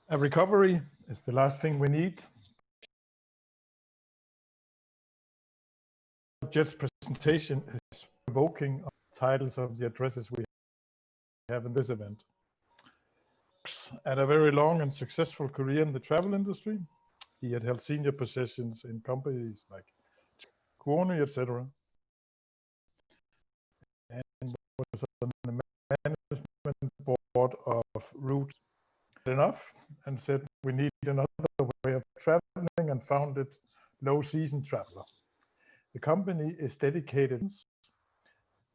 A recovery is the last thing we need. Jet's presentation is provoking titles of the addresses we have in this event. At a very long and successful career in the travel industry, he had held senior positions in companies like Kuoni, etc., and was on the management board of Route. Enough, and said we need another way of traveling, and founded Low Season Traveler. The company is dedicated.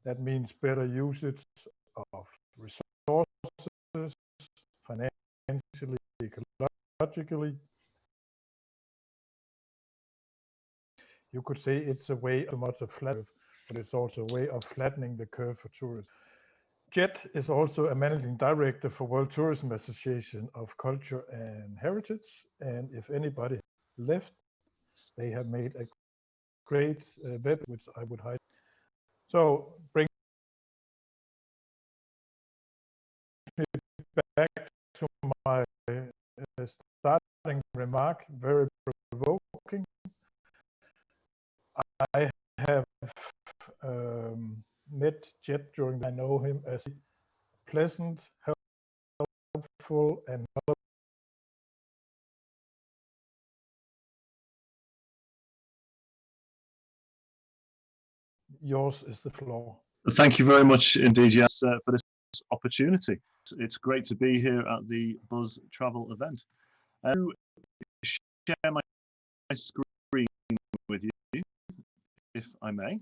That means better usage of resources, financially, ecologically. You could say it's a way of much of flat, but it's also a way of flattening the curve for tourism. Jet is also a managing director for World Tourism Association of Culture and Heritage, and if anybody left, they have made a great web, which I would highlight. So bring me back to my starting remark, very provoking. I have met Jet during. I know him as pleasant, helpful, and yours is the floor. Thank you very much indeed, Jens, for this opportunity. It's great to be here at the BUZZ.travel event. Share my screen with you, if I may.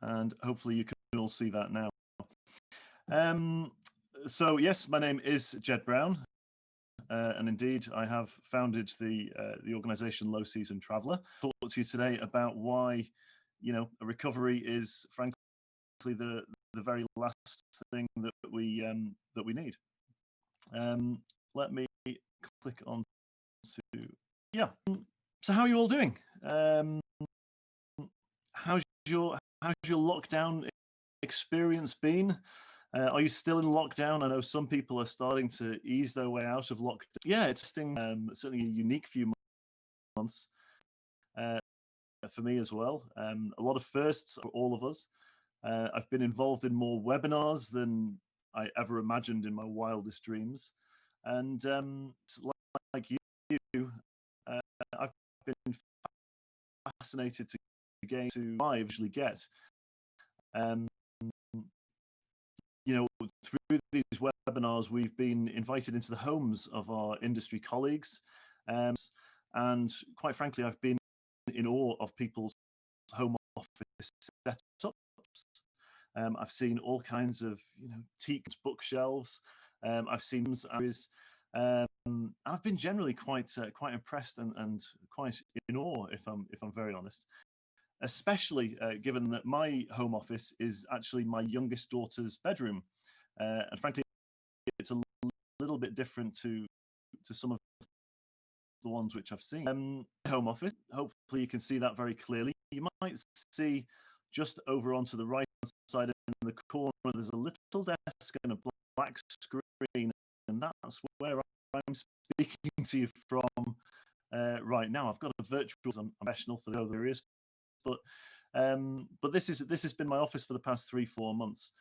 And hopefully you can all see that now. So yes, my name is Jed Brown. And indeed, I have founded the organization Low Season Traveler. I'll talk to you today about why, a recovery is frankly the very last thing that we need. Let me click on to So how are you all doing? How's your lockdown experience been? Are you still in lockdown? I know some people are starting to ease their way out of lockdown. Yeah, it's certainly a unique few months for me as well. A lot of firsts for all of us. I've been involved in more webinars than I ever imagined in my wildest dreams. And like you, I've been fascinated to gain to I usually get. Through these webinars, we've been invited into the homes of our industry colleagues. And quite frankly, I've been in awe of people's home office setups. I've seen all kinds of, teak bookshelves. I've seen areas. I've been generally quite impressed and quite in awe, if I'm very honest. Especially given that my home office is actually my youngest daughter's bedroom. And frankly, it's a little bit different to some of the ones which I've seen. Home office, hopefully you can see that very clearly. You might see just over onto the right side in the corner, there's a little desk and a black screen, and that's where I'm speaking to you from right now. I've got a virtual, I'm professional for the other areas, but this has been my office for the past 3-4 months.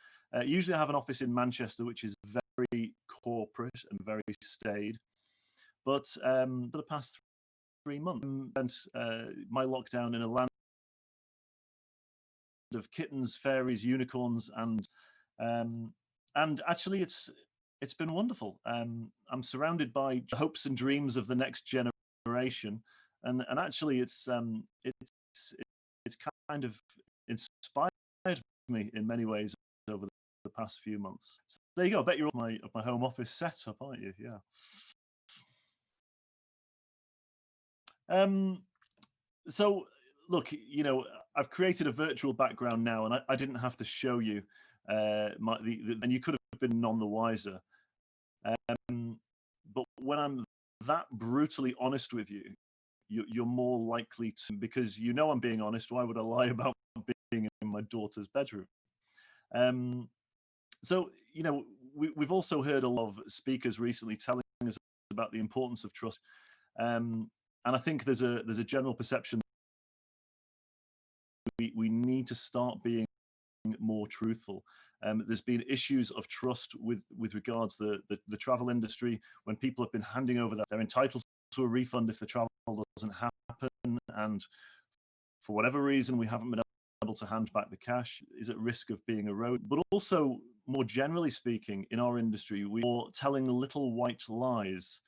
Usually I have an office in Manchester, which is very corporate and very staid. But for the past 3 months, I spent my lockdown in a land of kittens, fairies, unicorns, and actually it's been wonderful. I'm surrounded by the hopes and dreams of the next generation, and actually it's kind of inspired me in many ways over the past few months. So there you go. I bet you're all of my home office setup, aren't you? Yeah. So look, I've created a virtual background now, and I didn't have to show you and you could have been none the wiser. But when I'm that brutally honest with you, you're more likely to, because I'm being honest. Why would I lie about being in my daughter's bedroom? So, we've also heard a lot of speakers recently telling us about the importance of trust. And I think there's a general perception we need to start being more truthful. There's been issues of trust with regards to the travel industry when people have been handing over that they're entitled to a refund if the travel doesn't happen, and for whatever reason we haven't been able to hand back the cash, is at risk of being eroded. But also, more generally speaking, in our industry, we're telling little white lies.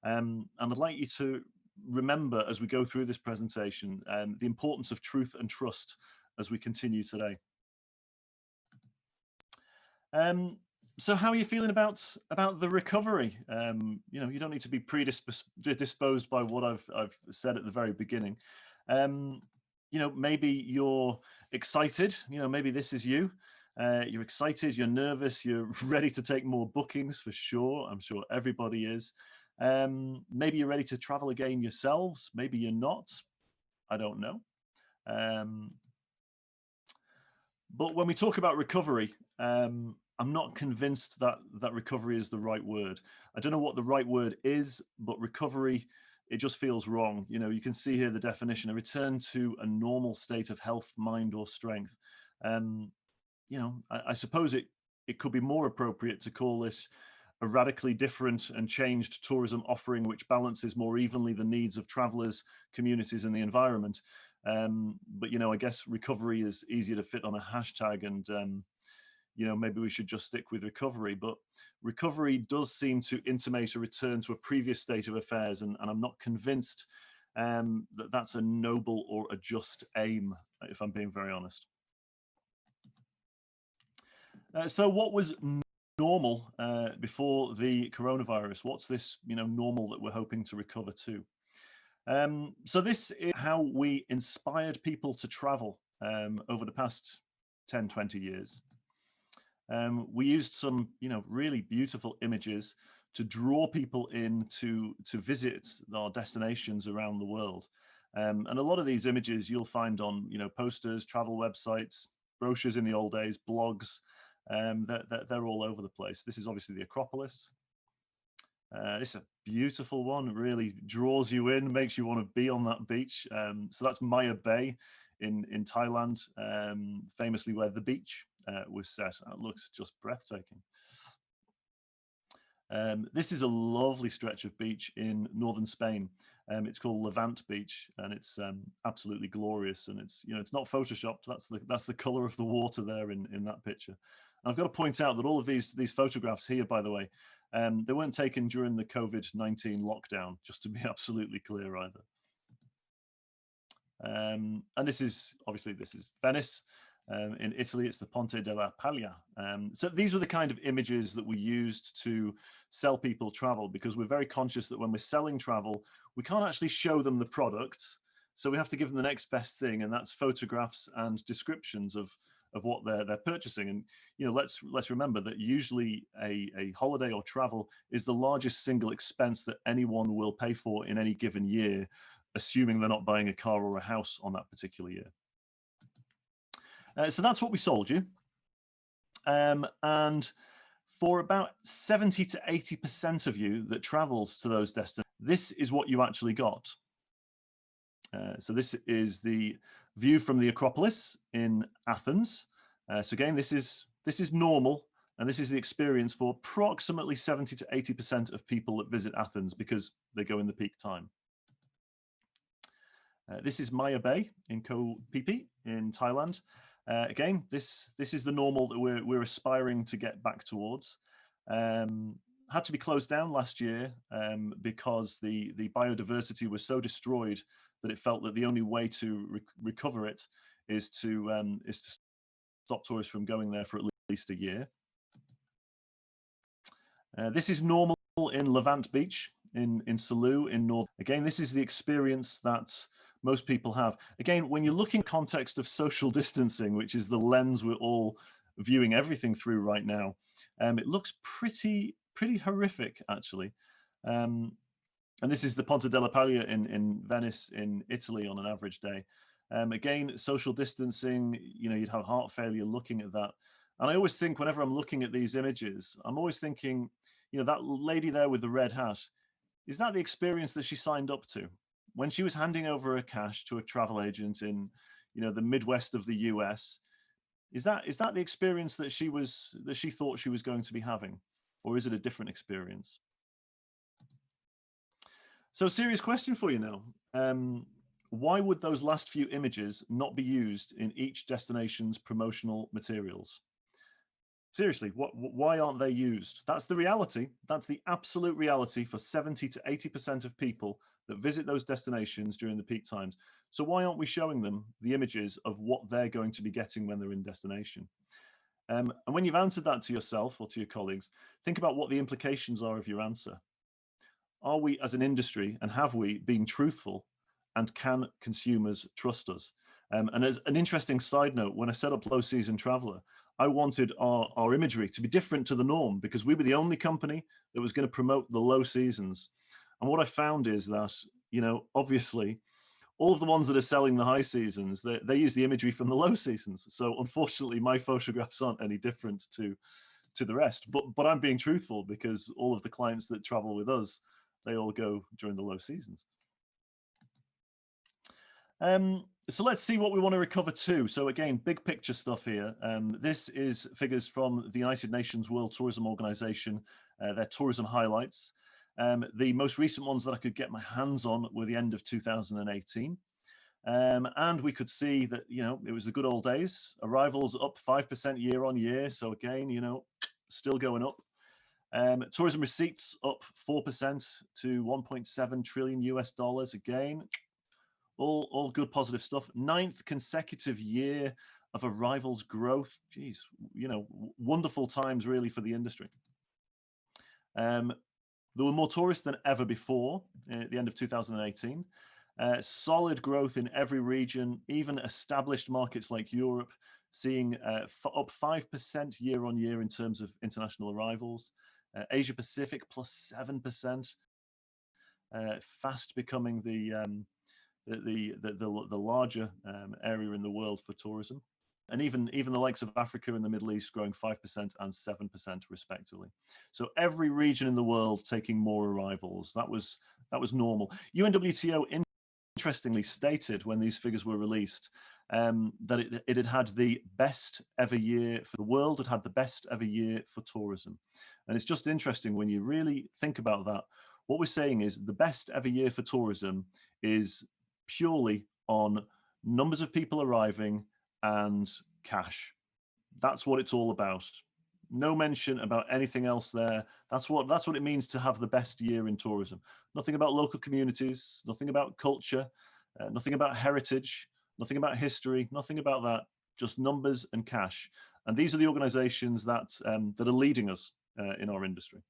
And I'd like you to remember as we go through this presentation the importance of truth and trust as we continue today. So how are you feeling about the recovery? You don't need to be predisposed by what I've said at the very beginning. Maybe you're excited. Maybe this is you. You're excited. You're nervous. You're ready to take more bookings for sure. I'm sure everybody is. Maybe you're ready to travel again yourselves. Maybe you're not. I don't know. But when we talk about recovery, I'm not convinced that recovery is the right word. I don't know what the right word is, but recovery, it just feels wrong. You can see here the definition: a return to a normal state of health, mind, or strength. I suppose it could be more appropriate to call this a radically different and changed tourism offering, which balances more evenly the needs of travelers, communities, and the environment. But I guess recovery is easier to fit on a hashtag, and maybe we should just stick with recovery. But recovery does seem to intimate a return to a previous state of affairs, and I'm not convinced that that's a noble or a just aim, if I'm being very honest. So what was normal before the coronavirus? What's this normal that we're hoping to recover to? So this is how we inspired people to travel over the past 10, 20 years. We used some really beautiful images to draw people in to visit our destinations around the world. And a lot of these images you'll find on posters, travel websites, brochures in the old days, blogs. They're all over the place. This is obviously the Acropolis. This is a beautiful one. It really draws you in, makes you want to be on that beach. So that's Maya Bay in Thailand, famously where the beach was set. It looks just breathtaking. This is a lovely stretch of beach in northern Spain. It's called Levant Beach, and it's absolutely glorious. And it's not photoshopped. That's the color of the water there in that picture. And I've got to point out that all of these photographs here, by the way, they weren't taken during the COVID-19 lockdown, just to be absolutely clear either. And this is Venice. In Italy, it's the Ponte della Paglia. So these were the kind of images that we used to sell people travel, because we're very conscious that when we're selling travel, we can't actually show them the product. So we have to give them the next best thing, and that's photographs and descriptions of what they're purchasing. And let's remember that usually a holiday or travel is the largest single expense that anyone will pay for in any given year, assuming they're not buying a car or a house on that particular year. So that's what we sold you. And for about 70 to 80% of you that travels to those destinations, this is what you actually got. So this is the view from the Acropolis in Athens. So again, this is normal, and this is the experience for approximately 70 to 80% of people that visit Athens, because they go in the peak time. This is Maya Bay in Koh Phi Phi in Thailand. Again, this is the normal that we're aspiring to get back towards. Had to be closed down last year because the biodiversity was so destroyed that it felt that the only way to recover it is to stop tourists from going there for at least a year. This is normal in Levant Beach in Salou in North. Again, this is the experience that most people have. Again, when you look in context of social distancing, which is the lens we're all viewing everything through right now, it looks pretty horrific, actually. And this is the Ponte della Paglia in Venice in Italy on an average day. Again, social distancing, you'd have heart failure looking at that. And I always think whenever I'm looking at these images, I'm always thinking, you know, that lady there with the red hat, is that the experience that she signed up to? When she was handing over her cash to a travel agent in, you know, the Midwest of the US, is that the experience that she thought she was going to be having? Or is it a different experience? So serious question for you now. Why would those last few images not be used in each destination's promotional materials? Seriously, why aren't they used? That's the reality. That's the absolute reality for 70 to 80% of people that visit those destinations during the peak times. So why aren't we showing them the images of what they're going to be getting when they're in destination? And when you've answered that to yourself or to your colleagues, think about what the implications are of your answer. Are we as an industry, and have we been truthful, and can consumers trust us? And as an interesting side note, when I set up Low Season Traveler, I wanted our imagery to be different to the norm because we were the only company that was going to promote the low seasons. And what I found is that, you know, obviously, all of the ones that are selling the high seasons, they use the imagery from the low seasons. So unfortunately, my photographs aren't any different to the rest. But I'm being truthful because all of the clients that travel with us, they all go during the low seasons. So let's see what we want to recover too. So again, big picture stuff here. This is figures from the United Nations World Tourism Organization, their tourism highlights. The most recent ones that I could get my hands on were the end of 2018. And we could see that, you know, it was the good old days. Arrivals up 5% year on year. So again, you know, still going up. Tourism receipts up 4% to 1.7 trillion US dollars. Again, all good positive stuff. 9th consecutive year of arrivals growth. Geez, you know, wonderful times really for the industry. There were more tourists than ever before at the end of 2018. Solid growth in every region, even established markets like Europe, seeing up 5% year on year in terms of international arrivals. Asia Pacific plus 7%, fast becoming the larger area in the world for tourism. And even the likes of Africa and the Middle East growing 5% and 7% respectively. So every region in the world taking more arrivals. That was normal. UNWTO interestingly stated when these figures were released that it had the best ever year for the world. It had the best ever year for tourism. And it's just interesting when you really think about that. What we're saying is the best ever year for tourism is purely on numbers of people arriving and cash. That's what it's all about. No mention about anything else there. That's what it means to have the best year in tourism. Nothing about local communities, nothing about culture, nothing about heritage, nothing about history, nothing about that, just numbers and cash. And these are the organizations that are leading us in our industry.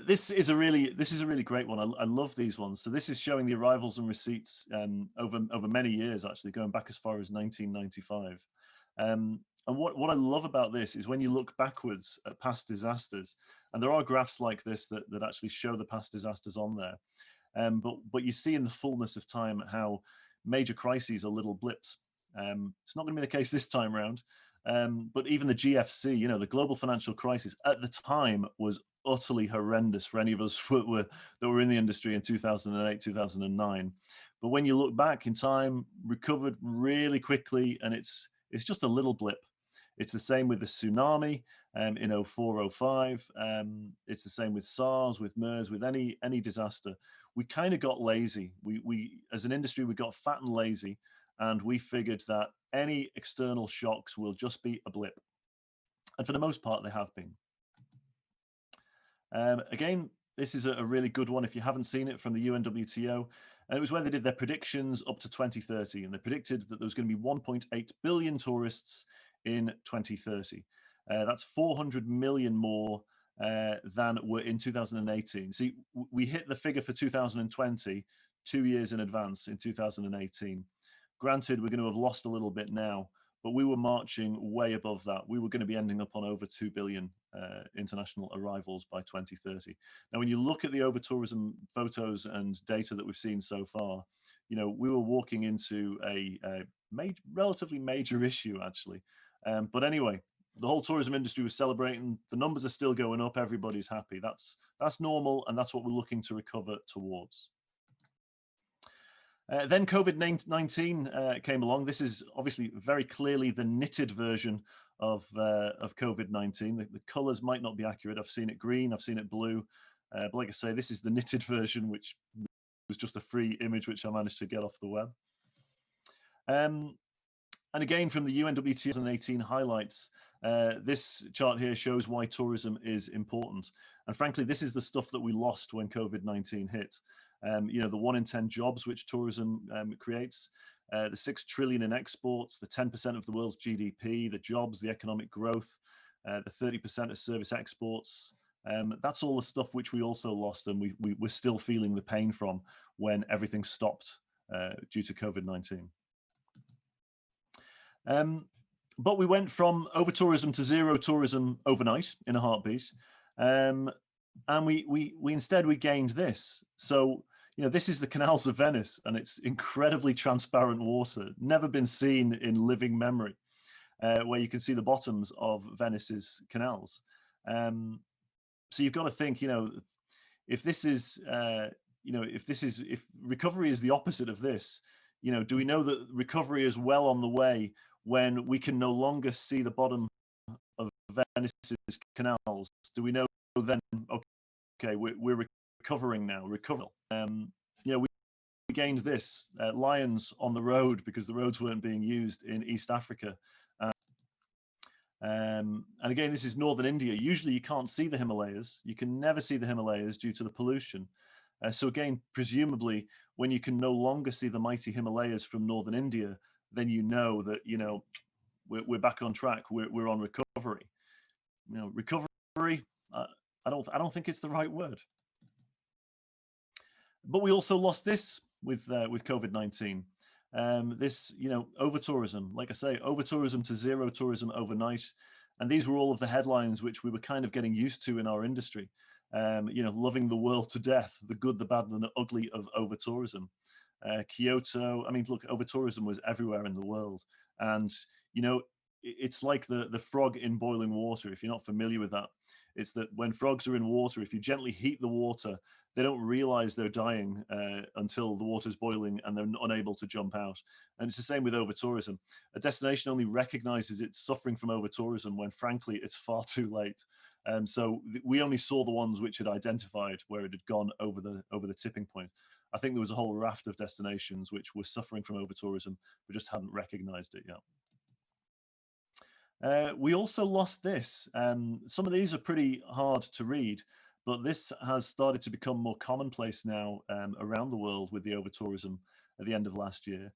This is a really great one. I love these ones. So this is showing the arrivals and receipts over many years, actually going back as far as 1995. And what I love about this is when you look backwards at past disasters, and there are graphs like this that actually show the past disasters on there. But you see in the fullness of time how major crises are little blips. It's not going to be the case this time around. But even the GFC, you know, the global financial crisis at the time was utterly horrendous for any of us that were in the industry in 2008, 2009. But when you look back in time, recovered really quickly, and it's just a little blip. It's the same with the tsunami in 04, 05. It's the same with SARS, with MERS, with any disaster. We kind of got lazy. We as an industry, we got fat and lazy, and we figured that any external shocks will just be a blip. And for the most part, they have been. Again, this is a really good one if you haven't seen it, from the UNWTO. And it was where they did their predictions up to 2030. And they predicted that there was going to be 1.8 billion tourists in 2030. That's 400 million more than were in 2018. See, we hit the figure for 2020 2 years in advance in 2018. Granted, we're going to have lost a little bit now, but we were marching way above that. We were going to be ending up on over 2 billion international arrivals by 2030. Now, when you look at the over-tourism photos and data that we've seen so far, you know, we were walking into a relatively major issue, actually. But anyway, the whole tourism industry was celebrating. The numbers are still going up. Everybody's happy. That's normal, and that's what we're looking to recover towards. Then COVID-19 came along. This is obviously very clearly the knitted version of COVID-19. The colors might not be accurate. I've seen it green, I've seen it blue. But like I say, this is the knitted version, which was just a free image which I managed to get off the web. And again, from the UNWTO 2018 highlights, this chart here shows why tourism is important. And frankly, this is the stuff that we lost when COVID-19 hit. You know, the 1 in 10 jobs which tourism creates, the 6 trillion in exports, the 10% of the world's GDP, the jobs, the economic growth, the 30% of service exports. That's all the stuff which we also lost, and we're still feeling the pain from when everything stopped due to COVID-19. But we went from over-tourism to zero tourism overnight in a heartbeat. And we instead gained this. So, you know, this is the canals of Venice, and it's incredibly transparent water, never been seen in living memory, where you can see the bottoms of Venice's canals. So you've got to think, you know, if this is, you know, if recovery is the opposite of this, you know, do we know that recovery is well on the way when we can no longer see the bottom of Venice's canals? Do we know then, okay, we're recovering now, you know, we gained this, lions on the road because the roads weren't being used in East Africa. And again, this is northern India. Usually you can't see the Himalayas. You can never see the Himalayas due to the pollution. So again, presumably, when you can no longer see the mighty Himalayas from northern India, then you know that, you know, we're back on track. We're on recovery. You know, recovery, I don't think it's the right word. But we also lost this with COVID-19. This, you know, over-tourism, like I say, over-tourism to zero tourism overnight. And these were all of the headlines which we were kind of getting used to in our industry. You know, loving the world to death, the good, the bad, and the ugly of over-tourism. Kyoto, I mean, look, over-tourism was everywhere in the world. And, you know, it's like the frog in boiling water. If you're not familiar with that, it's that when frogs are in water, if you gently heat the water, they don't realize they're dying until the water's boiling and they're unable to jump out. And it's the same with over-tourism. A destination only recognizes it's suffering from over-tourism when, frankly, it's far too late. So we only saw the ones which had identified where it had gone over the tipping point. I think there was a whole raft of destinations which were suffering from over-tourism, but just hadn't recognized it yet. We also lost this. Some of these are pretty hard to read, but this has started to become more commonplace now around the world with the over-tourism at the end of last year.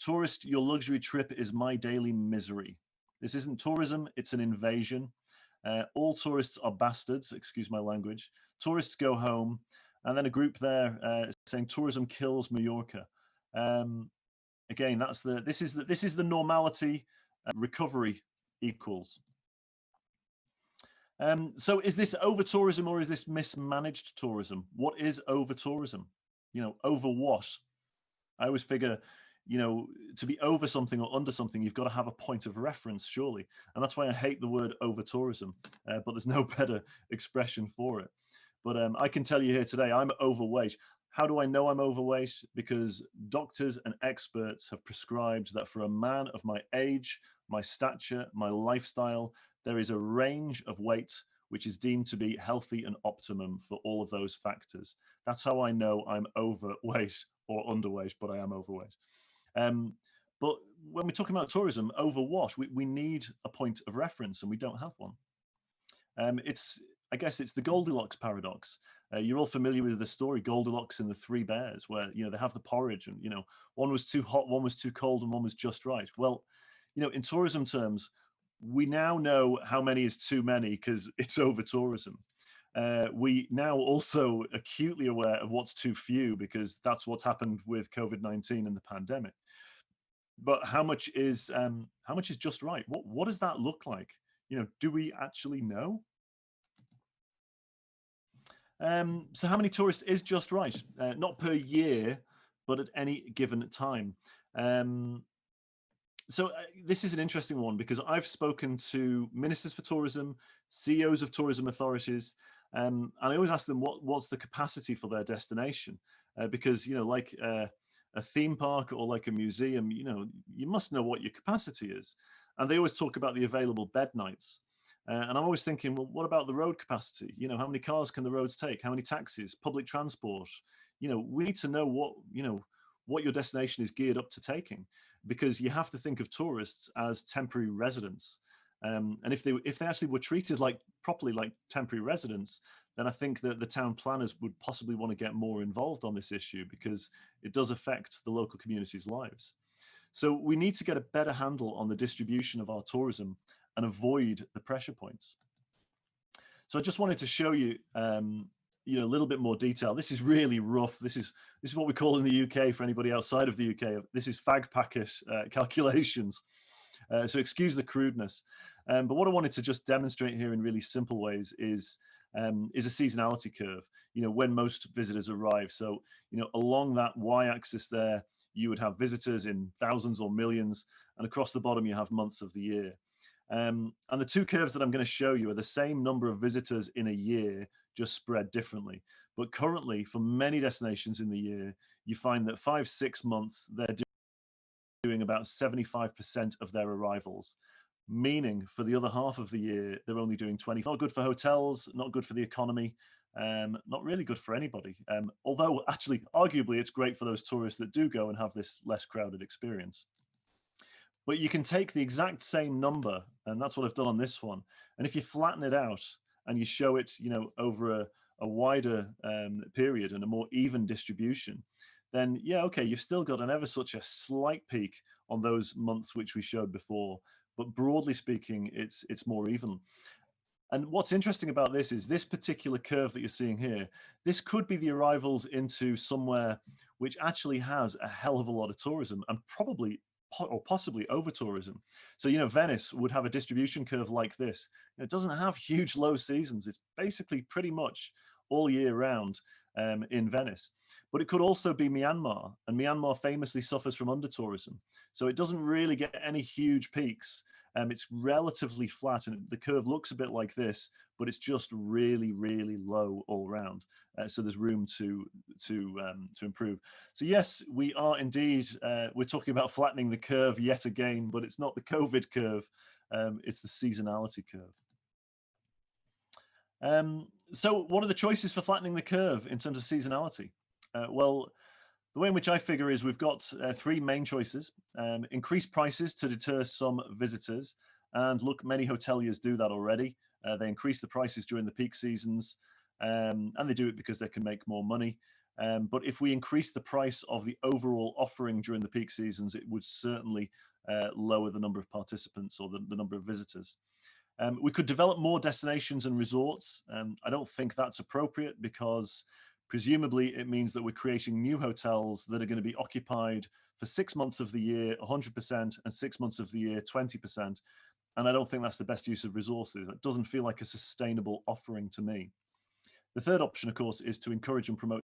Tourist, your luxury trip is my daily misery. This isn't tourism, it's an invasion. All tourists are bastards, excuse my language. Tourists go home. And then a group there saying tourism kills Mallorca. Again, this is the normality. Recovery equals. So is this over-tourism or is this mismanaged tourism? What is over-tourism? You know, over what? I always figure, you know, to be over something or under something, you've got to have a point of reference, surely. And that's why I hate the word over-tourism, but there's no better expression for it. But I can tell you here today, I'm overweight. How do I know I'm overweight? Because doctors and experts have prescribed that for a man of my age, my stature, my lifestyle, there is a range of weight which is deemed to be healthy and optimum for all of those factors. That's how I know I'm overweight or underweight, but I am overweight. But when we're talking about tourism, over what? We need a point of reference, and we don't have one. I guess it's the Goldilocks paradox. You're all familiar with the story Goldilocks and the Three Bears, where, you know, they have the porridge and, you know, one was too hot, one was too cold, and one was just right. Well, you know, in tourism terms, we now know how many is too many because it's over tourism. We now also acutely aware of what's too few because that's what's happened with COVID-19 and the pandemic. But how much is just right? What does that look like? You know, do we actually know? So how many tourists is just right? Not per year, but at any given time. This is an interesting one because I've spoken to ministers for tourism, CEOs of tourism authorities, and I always ask them what's the capacity for their destination, because like a theme park or like a museum, you must know what your capacity is, and they always talk about the available bed nights. And I'm always thinking, well, what about the road capacity? How many cars can the roads take? How many taxis, public transport? We need to know what your destination is geared up to taking, because you have to think of tourists as temporary residents. And if they actually were treated properly like temporary residents, then I think that the town planners would possibly want to get more involved on this issue, because it does affect the local community's lives. So we need to get a better handle on the distribution of our tourism and avoid the pressure points. So I just wanted to show you, a little bit more detail. This is really rough. This is what we call in the UK, for anybody outside of the UK, this is fag packet calculations. So excuse the crudeness. But what I wanted to just demonstrate here in really simple ways is a seasonality curve, when most visitors arrive. So, along that y-axis there, you would have visitors in thousands or millions, and across the bottom you have months of the year. And the two curves that I'm going to show you are the same number of visitors in a year, just spread differently. But currently, for many destinations in the year, you find that 5-6 months, they're doing about 75% of their arrivals, meaning for the other half of the year, they're only doing 20. Not good for hotels, not good for the economy, not really good for anybody. Although actually, arguably, it's great for those tourists that do go and have this less crowded experience. But you can take the exact same number, and that's what I've done on this one. And if you flatten it out and you show it, over a wider period and a more even distribution, then yeah, okay, you've still got an ever such a slight peak on those months which we showed before, but broadly speaking, it's more even. And what's interesting about this is this particular curve that you're seeing here, this could be the arrivals into somewhere which actually has a hell of a lot of tourism, and probably or possibly over tourism. So, Venice would have a distribution curve like this. It doesn't have huge low seasons. It's basically pretty much all year round in Venice. But it could also be Myanmar, and Myanmar famously suffers from under tourism. So it doesn't really get any huge peaks. It's relatively flat, and the curve looks a bit like this, but it's just really, really low all around. So there's room to improve. So yes, we are indeed, we're talking about flattening the curve yet again, but it's not the COVID curve, it's the seasonality curve. So what are the choices for flattening the curve in terms of seasonality? Well, the way in which I figure is we've got 3 main choices. Increase prices to deter some visitors. And look, many hoteliers do that already. They increase the prices during the peak seasons, and they do it because they can make more money. But if we increase the price of the overall offering during the peak seasons, it would certainly lower the number of participants or the number of visitors. We could develop more destinations and resorts. I don't think that's appropriate, because presumably it means that we're creating new hotels that are going to be occupied for 6 months of the year 100%, and 6 months of the year 20%. And I don't think that's the best use of resources. It doesn't feel like a sustainable offering to me. The third option, of course, is to encourage and promote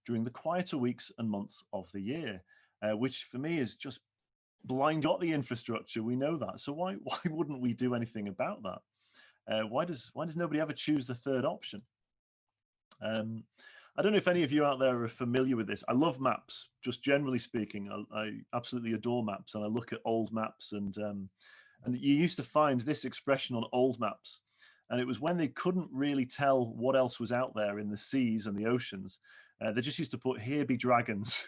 during the quieter weeks and months of the year, which for me is just blind. Got the infrastructure, we know that. So why wouldn't we do anything about that? Why does nobody ever choose the third option? I don't know if any of you out there are familiar with this. I love maps, just generally speaking. I absolutely adore maps, and I look at old maps, and you used to find this expression on old maps, and it was when they couldn't really tell what else was out there in the seas and the oceans. They just used to put "Here be dragons,"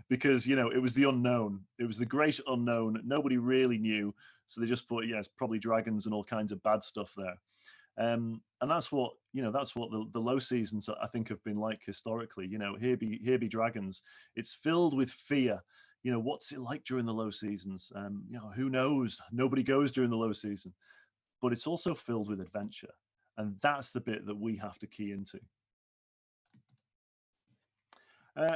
because it was the unknown. It was the great unknown. Nobody really knew, so they just put, yes, probably dragons and all kinds of bad stuff there. And that's what the low seasons, I think, have been like historically. Here be dragons. It's filled with fear. What's it like during the low seasons? Who knows? Nobody goes during the low season. But it's also filled with adventure, and that's the bit that we have to key into.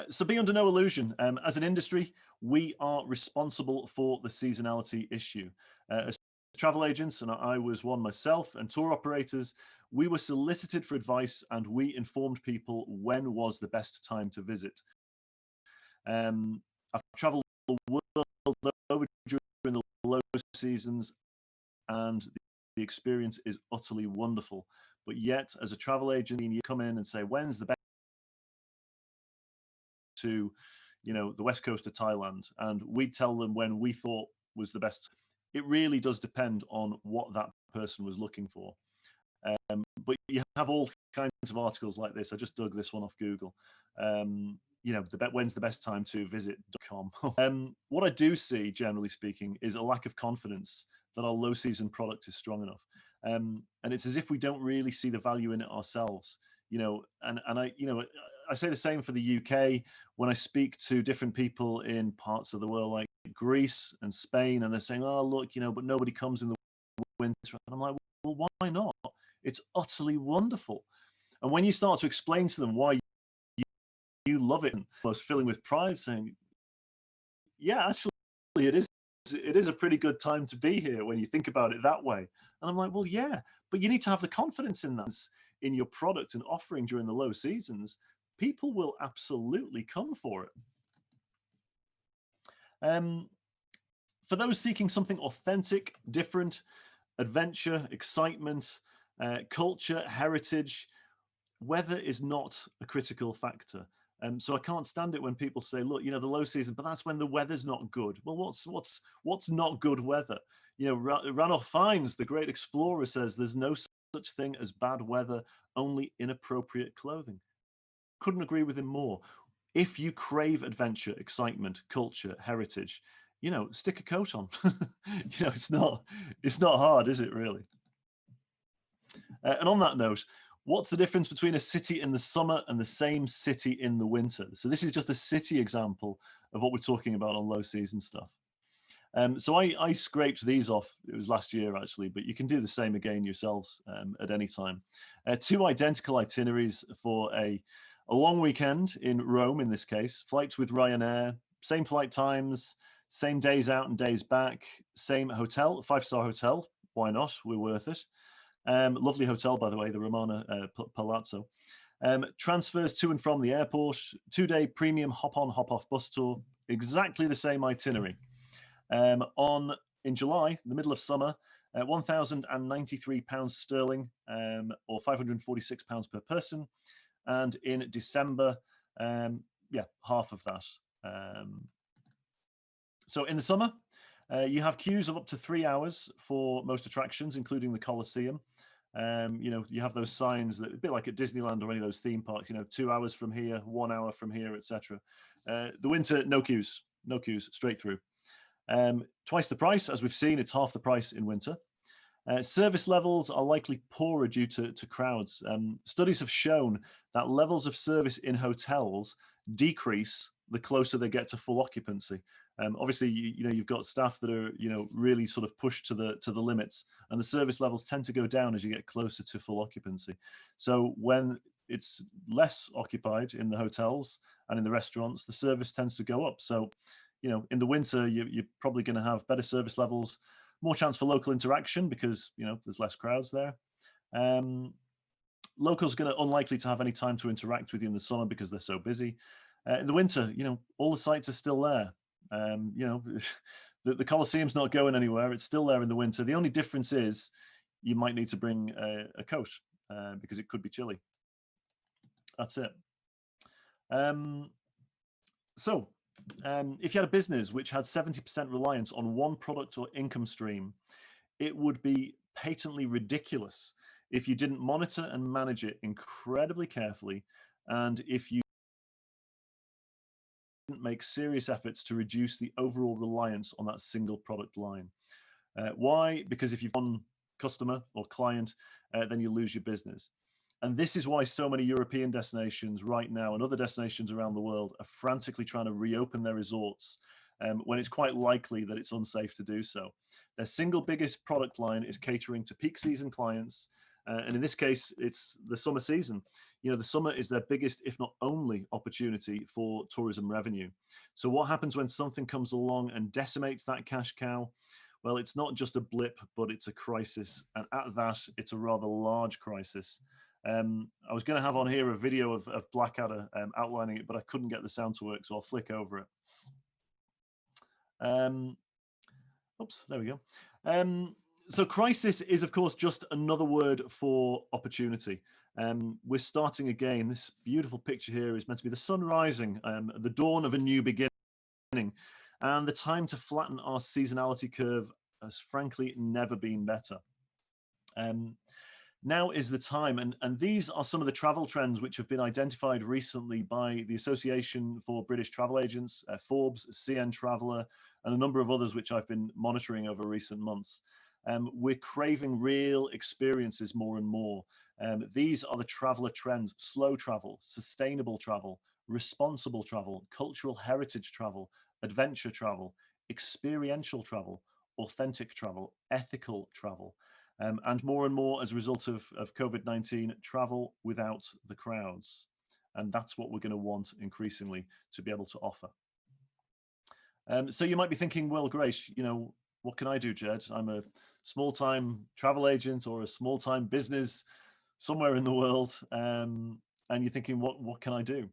So be under no illusion. As an industry, we are responsible for the seasonality issue. As travel agents, and I was one myself, and tour operators, we were solicited for advice, and we informed people when was the best time to visit. I've traveled the world over during the low seasons, and the experience is utterly wonderful. But yet, as a travel agent, you come in and say, when's the best to, the west coast of Thailand? And we tell them when we thought was the best. It really does depend on what that person was looking for. But you have all kinds of articles like this. I just dug this one off Google. When's the best time to visit.com. What I do see, generally speaking, is a lack of confidence that our low season product is strong enough. And it's as if we don't really see the value in it ourselves. And I say the same for the UK when I speak to different people in parts of the world like Greece and Spain, and they're saying, oh, look, but nobody comes in the winter. And I'm like, well, why not? It's utterly wonderful. And when you start to explain to them why you love it, and almost filling with pride, saying, yeah, actually, it is a pretty good time to be here when you think about it that way. And I'm like, well, yeah, but you need to have the confidence in that, in your product and offering during the low seasons. People will absolutely come for it. For those seeking something authentic, different, adventure, excitement, culture, heritage, weather is not a critical factor. So I can't stand it when people say, look, the low season, but that's when the weather's not good. Well, what's not good weather? Ranulph Fiennes, the great explorer, says there's no such thing as bad weather, only inappropriate clothing. Couldn't agree with him more. If you crave adventure, excitement, culture, heritage, stick a coat on. It's not hard, is it really? And on that note, what's the difference between a city in the summer and the same city in the winter? So this is just a city example of what we're talking about on low season stuff. So I scraped these off. It was last year, actually, but you can do the same again yourselves at any time. 2 identical itineraries for a long weekend in Rome, in this case. Flights with Ryanair, same flight times, same days out and days back, same hotel, 5-star hotel. Why not? We're worth it. Lovely hotel, by the way, the Romana Palazzo. Transfers to and from the airport, 2-day premium hop-on, hop-off bus tour, exactly the same itinerary. In July, the middle of summer, £1,093 sterling, or £546 per person. And in December, half of that. So in the summer, you have queues of up to 3 hours for most attractions, including the Colosseum. You have those signs that a bit like at Disneyland or any of those theme parks, 2 hours from here, 1 hour from here, etc. The winter, no queues, straight through. Twice the price, as we've seen, it's half the price in winter. Service levels are likely poorer due to crowds. Studies have shown that levels of service in hotels decrease the closer they get to full occupancy. Obviously, you've got staff that are really sort of pushed to the limits, and the service levels tend to go down as you get closer to full occupancy. So when it's less occupied in the hotels and in the restaurants, the service tends to go up. So in the winter, you're probably going to have better service levels, more chance for local interaction because there's less crowds there. Locals are going to unlikely to have any time to interact with you in the summer because they're so busy. In the winter, all the sites are still there. The Colosseum's not going anywhere. It's still there in the winter. The only difference is you might need to bring a coat because it could be chilly. That's it. If you had a business which had 70% reliance on one product or income stream, it would be patently ridiculous if you didn't monitor and manage it incredibly carefully, and if you didn't make serious efforts to reduce the overall reliance on that single product line. Why? Because if you've one customer or client, then you lose your business. And this is why so many European destinations right now and other destinations around the world are frantically trying to reopen their resorts when it's quite likely that it's unsafe to do so. Their single biggest product line is catering to peak season clients. And in this case, it's the summer season. The summer is their biggest, if not only, opportunity for tourism revenue. So what happens when something comes along and decimates that cash cow? Well, it's not just a blip, but it's a crisis. And at that, it's a rather large crisis. I was going to have on here a video of Blackadder outlining it, but I couldn't get the sound to work, so I'll flick over it. Oops, there we go. So crisis is, of course, just another word for opportunity. We're starting again. This beautiful picture here is meant to be the sun rising, the dawn of a new beginning. And the time to flatten our seasonality curve has frankly never been better. Now is the time, and these are some of the travel trends which have been identified recently by the Association for British Travel Agents, Forbes, CN Traveller, and a number of others which I've been monitoring over recent months. We're craving real experiences more and more. These are the traveller trends: slow travel, sustainable travel, responsible travel, cultural heritage travel, adventure travel, experiential travel, authentic travel, ethical travel. And more as a result of COVID-19, travel without the crowds. And that's what we're going to want increasingly to be able to offer. So you might be thinking, well, Grace, you know, what can I do, Jed? I'm a small-time travel agent or a small-time business somewhere in the world. And you're thinking, what can I do?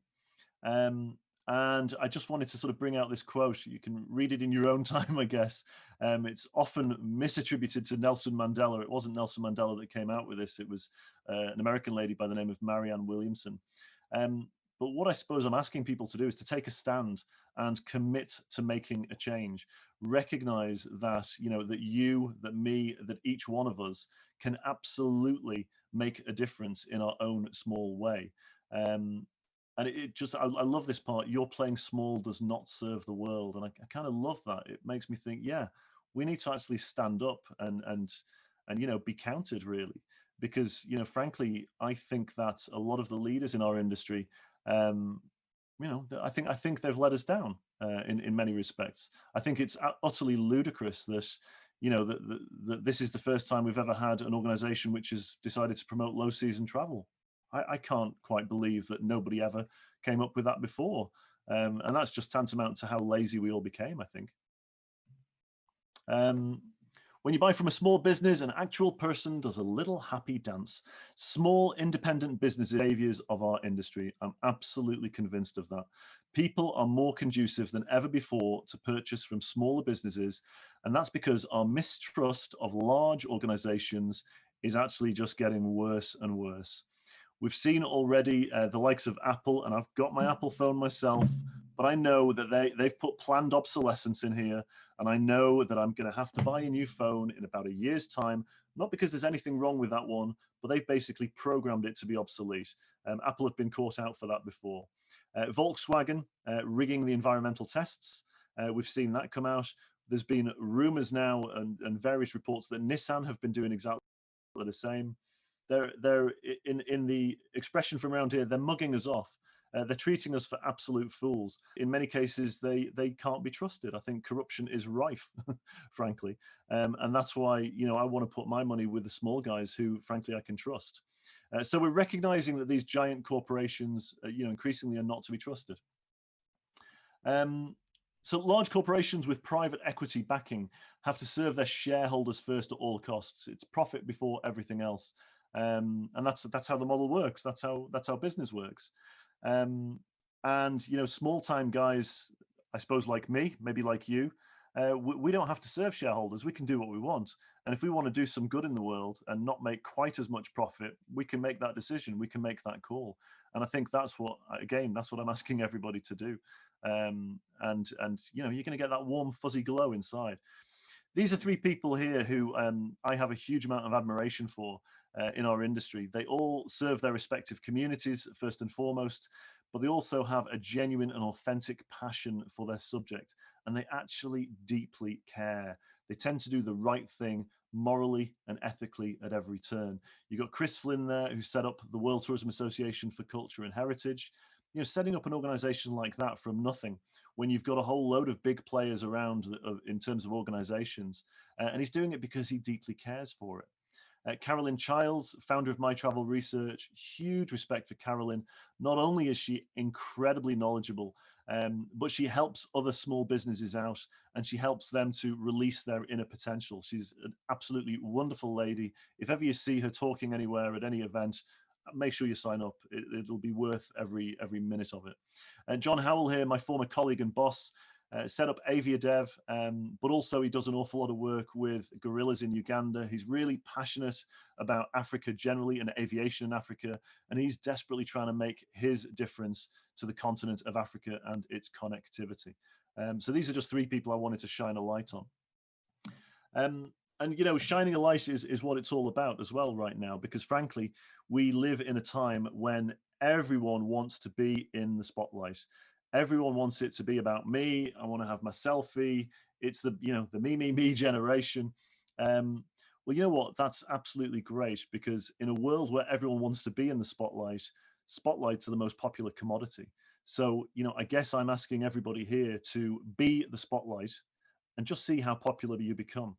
And I just wanted to sort of bring out this quote. You can read it in your own time, I guess. It's often misattributed to Nelson Mandela. It wasn't Nelson Mandela that came out with this. It was an American lady by the name of Marianne Williamson. But what I suppose I'm asking people to do is to take a stand and commit to making a change. Recognize that, you know, that you, that me, that each one of us can absolutely make a difference in our own small way. And it just, I love this part. Your playing small does not serve the world. And I kind of love that. It makes me think, yeah, we need to actually stand up and you know, be counted, really. Because, you know, frankly, I think that a lot of the leaders in our industry, you know, I think they've let us down in many respects. I think it's utterly ludicrous that, you know, that this is the first time we've ever had an organization which has decided to promote low season travel. I can't quite believe that nobody ever came up with that before. And that's just tantamount to how lazy we all became, I think. When you buy from a small business, an actual person does a little happy dance. Small independent businesses are saviors of our industry. I'm absolutely convinced of that. People are more conducive than ever before to purchase from smaller businesses. And that's because our mistrust of large organizations is actually just getting worse and worse. We've seen already the likes of Apple, and I've got my Apple phone myself, but I know that they've put planned obsolescence in here, and I know that I'm going to have to buy a new phone in about a year's time, not because there's anything wrong with that one, but they've basically programmed it to be obsolete. Apple have been caught out for that before. Volkswagen rigging the environmental tests. We've seen that come out. There's been rumors now and various reports that Nissan have been doing exactly the same. They're in the expression from around here, they're mugging us off. They're treating us for absolute fools. In many cases, they can't be trusted. I think corruption is rife, frankly. And that's why, you know, I want to put my money with the small guys who, frankly, I can trust. So we're recognizing that these giant corporations, you know, increasingly are not to be trusted. So large corporations with private equity backing have to serve their shareholders first at all costs. It's profit before everything else. And that's how the model works. That's how business works. And you know, small time guys, I suppose, like me, maybe like you, we don't have to serve shareholders. We can do what we want. And if we want to do some good in the world and not make quite as much profit, we can make that decision. We can make that call. And I think that's what I'm asking everybody to do. And you know, you're going to get that warm, fuzzy glow inside. These are three people here who I have a huge amount of admiration for in our industry. They all serve their respective communities first and foremost, but they also have a genuine and authentic passion for their subject, and they actually deeply care. They tend to do the right thing morally and ethically at every turn. You've got Chris Flynn there, who set up the World Tourism Association for Culture and Heritage. You know, setting up an organization like that from nothing, when you've got a whole load of big players around in terms of organizations, and he's doing it because he deeply cares for it. Carolyn Childs, founder of My Travel Research, huge respect for Carolyn. Not only is she incredibly knowledgeable, but she helps other small businesses out, and she helps them to release their inner potential. She's an absolutely wonderful lady. If ever you see her talking anywhere at any event, make sure you sign up. It'll be worth every minute of it. John Howell here, my former colleague and boss. set up Avia Dev, but also he does an awful lot of work with gorillas in Uganda. He's really passionate about Africa generally and aviation in Africa, and he's desperately trying to make his difference to the continent of Africa and its connectivity. So these are just three people I wanted to shine a light on. And you know, shining a light is what it's all about as well right now, because frankly, we live in a time when everyone wants to be in the spotlight. Everyone wants it to be about me. I want to have my selfie. It's the, you know, the me generation. Well, you know what? That's absolutely great, because in a world where everyone wants to be in the spotlight, spotlights are the most popular commodity. So, you know, I guess I'm asking everybody here to be the spotlight and just see how popular you become.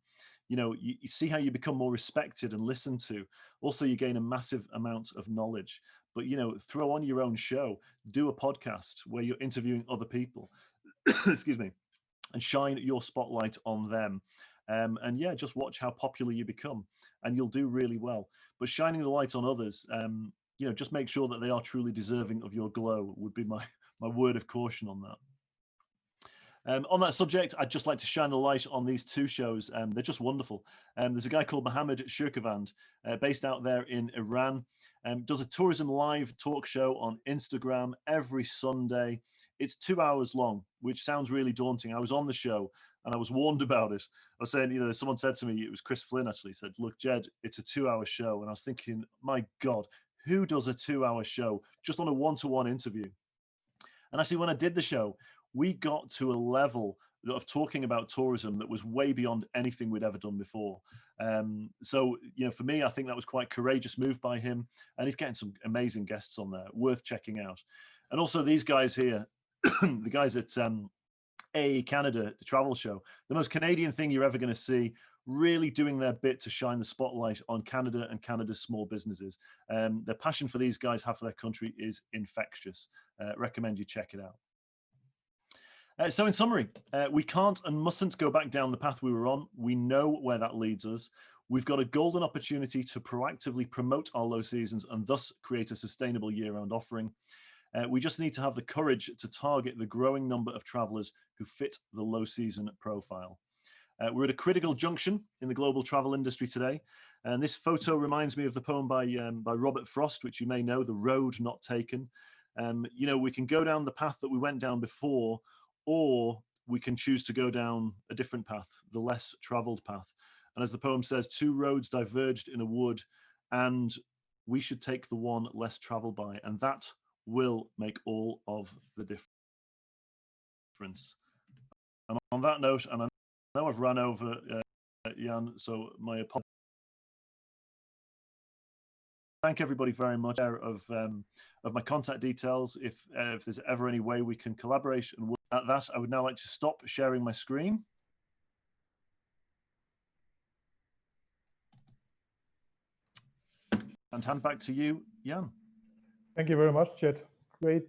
You know, you see how you become more respected and listened to. Also, you gain a massive amount of knowledge. But, you know, throw on your own show, do a podcast where you're interviewing other people, excuse me, and shine your spotlight on them. And yeah, just watch how popular you become, and you'll do really well. But shining the light on others, you know, just make sure that they are truly deserving of your glow would be my word of caution on that. On that subject, I'd just like to shine a light on these two shows. They're just wonderful. There's a guy called Mohammed Shirkavand, based out there in Iran, does a tourism live talk show on Instagram every Sunday. It's 2 hours long, which sounds really daunting. I was on the show and I was warned about it. I was saying, you know, someone said to me, it was Chris Flynn actually, said, look, Jed, it's a 2 hour show. And I was thinking, my God, who does a 2 hour show just on a one-to-one interview? And actually, when I did the show, we got to a level of talking about tourism that was way beyond anything we'd ever done before. So, you know, for me, I think that was quite a courageous move by him, and he's getting some amazing guests on there, worth checking out. And also these guys here, the guys at AE Canada Travel Show, the most Canadian thing you're ever going to see, really doing their bit to shine the spotlight on Canada and Canada's small businesses. Their passion for these guys have for their country is infectious. Recommend you check it out. So in summary, we can't and mustn't go back down the path we were on. We know where that leads us. We've got a golden opportunity to proactively promote our low seasons and thus create a sustainable year-round offering. We just need to have the courage to target the growing number of travelers who fit the low season profile. We're at a critical junction in the global travel industry today. And this photo reminds me of the poem by Robert Frost, which you may know, The Road Not Taken. You know, we can go down the path that we went down before, or we can choose to go down a different path, the less traveled path. And as the poem says, two roads diverged in a wood, and we should take the one less traveled by, and that will make all of the difference. And on that note, and I know I've run over, Jan, so my apologies. Thank everybody very much of my contact details. If there's ever any way we can collaborate, and at that, I would now like to stop sharing my screen. And hand back to you, Jan. Thank you very much, Jed. Great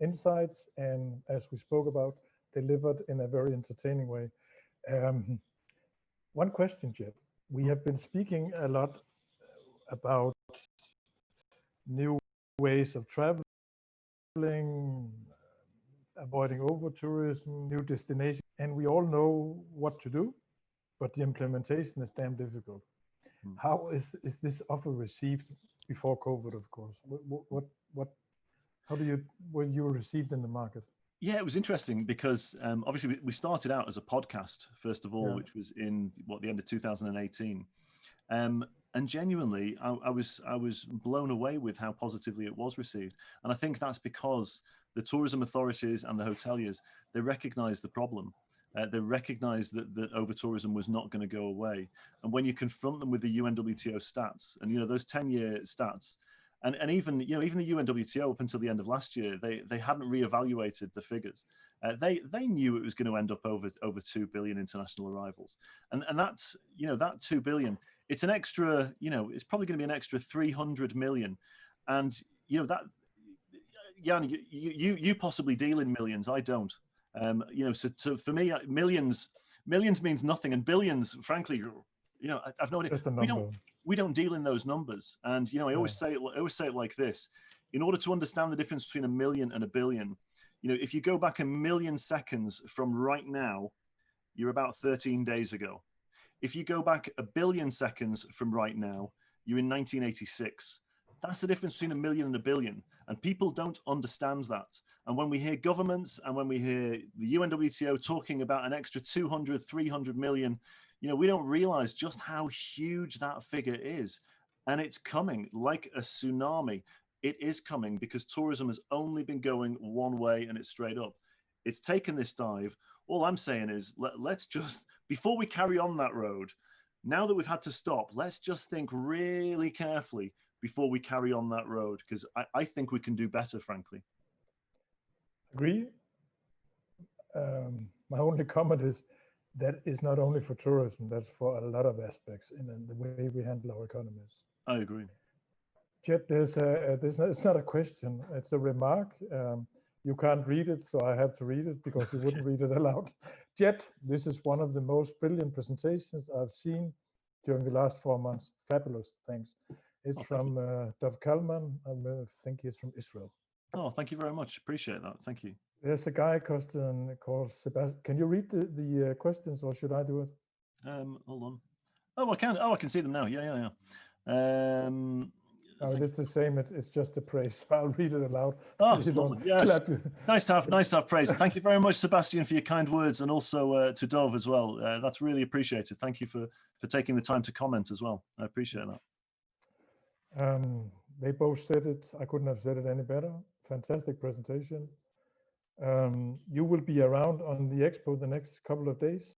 insights, and as we spoke about, delivered in a very entertaining way. One question, Jed. We have been speaking a lot about new ways of traveling, avoiding over-tourism, new destinations, and we all know what to do, but the implementation is damn difficult. How is this offer received before COVID, of course? How were you received in the market? Yeah, it was interesting because obviously we started out as a podcast, first of all, which was in the end of 2018. And genuinely, I was blown away with how positively it was received. And I think that's because the tourism authorities and the hoteliers, they recognized the problem. They recognized that over-tourism was not going to go away. And when you confront them with the UNWTO stats, and you know those 10-year stats, and even the UNWTO up until the end of last year, they hadn't reevaluated the figures. They knew it was going to end up over 2 billion international arrivals, and that's that 2 billion. It's an extra, it's probably going to be an extra 300 million, and that, Jan, you possibly deal in millions. I don't. So for me, millions means nothing, and billions, frankly, I've no idea. We don't deal in those numbers, and I always say it like this: in order to understand the difference between a million and a billion, You know, if you go back 1,000,000 seconds from right now, you're about 13 days ago. If you go back 1,000,000,000 seconds from right now, you're in 1986. That's the difference between 1,000,000 and 1,000,000,000. And people don't understand that. And when we hear governments and when we hear the UNWTO talking about an extra 200, 300 million, you know, we don't realize just how huge that figure is. And it's coming like a tsunami. It is coming because tourism has only been going one way, and it's straight up. It's taken this dive. All I'm saying is let's just, before we carry on that road, now that we've had to stop, let's just think really carefully before we carry on that road, because I think we can do better, frankly. Agree. My only comment is that is not only for tourism, that's for a lot of aspects in the way we handle our economies. I agree. Jet, it's not a question, it's a remark. You can't read it, so I have to read it because you wouldn't read it aloud. Jet, this is one of the most brilliant presentations I've seen during the last 4 months. Fabulous, thanks. It's from Dov Kalman. I think he's from Israel. Oh, thank you very much. Appreciate that. Thank you. There's a guy called Sebastian. Can you read the questions, or should I do it? Hold on. Oh, I can. Oh, I can see them now. Yeah. It's the same. It's just a praise. I'll read it aloud. Oh, lovely. Yes. Nice to have praise. Thank you very much, Sebastian, for your kind words, and also to Dov as well. That's really appreciated. Thank you for taking the time to comment as well. I appreciate that. They both said it. I couldn't have said it any better. Fantastic presentation. You will be around on the Expo the next couple of days?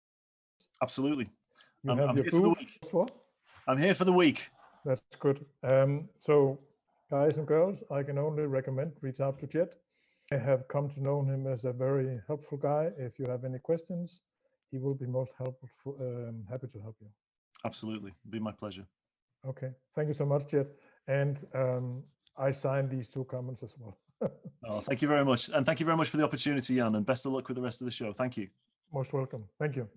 Absolutely. I'm here for the week. What? I'm here for the week. That's good. So, guys and girls, I can only recommend reach out to Jet. I have come to know him as a very helpful guy. If you have any questions, he will be most helpful. Happy to help you. Absolutely. It'd be my pleasure. Okay. Thank you so much, Jet. And I signed these 2 comments as well. Oh, thank you very much. And thank you very much for the opportunity, Jan, and best of luck with the rest of the show. Thank you. Most welcome. Thank you.